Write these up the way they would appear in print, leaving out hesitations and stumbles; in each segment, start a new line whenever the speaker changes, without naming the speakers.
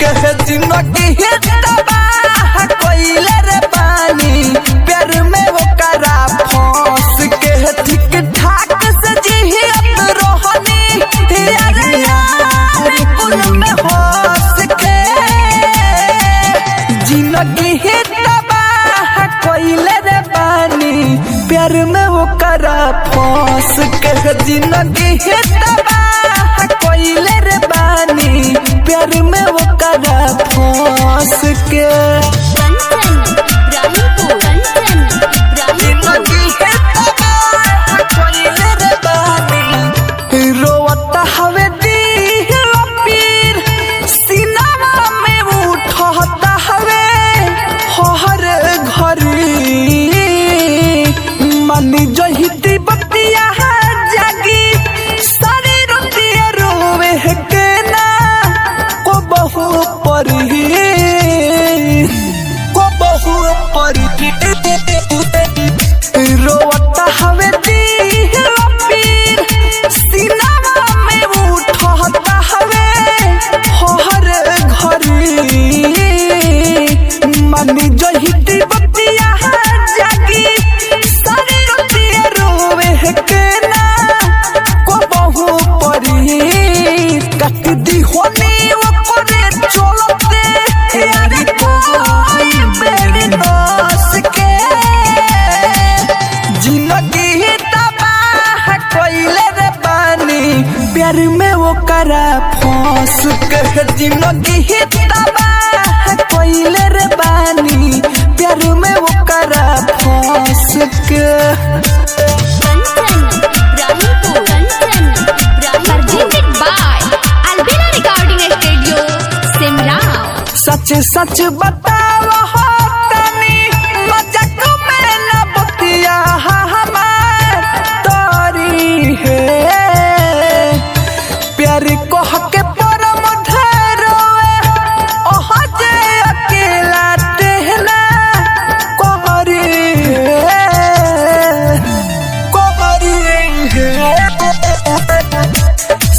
के जिंदगी तबाह कइले रे बानी प्यार में वो करा फंस के ठीक ठाक से जियत रोहनी यार यार कुल में हंस के जिंदगी तबाह कइले रे बानी प्यार में वो करा फंस के जिंदगी तबाह कइले रे बानी प्यार में वो करा फंस के रोता हवे दिल पीर सीना में उठता हवे हर घड़ी मनी जहिती बतिया जागी सारी रोतिया रोवे के ना को बहु परी रोता हवे दिल पीर सीना में उठता हवे हर घड़ी मनी जहिती बतिया जागी सारी रोतिया रोवे के ना को बहु परी कट दी होनी वो करे चलते यारी कोई बेड़ी नस के जिंदगी तबाह कइले रे बानी प्यार में वो करा फंस के जिंदगी तबाह कइले रे बानी प्यार में वो करा फंस के सच सच बताओ हो तनी मजाक में न बतिया हमार तोरी है प्यार को हक पर मधरोए ओह जे अकेला तेहना कोरी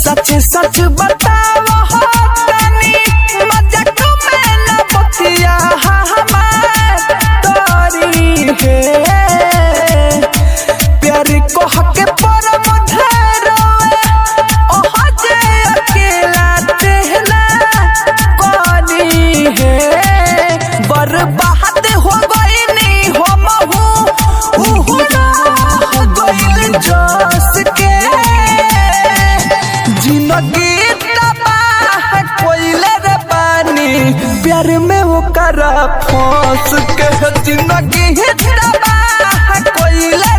सच सच बताओ हो तनी मजाक में न बतिया हमार तोरी है प्यार को हक पर मधरोए ओह जे अकेला तेहना कोरी है बर्बाद हो गईनी हम हूँ हो गईल जस के जिंदगी तबाह कइले रे बानी प्यार में वो करा फंस के जिंदगी तबाह कइले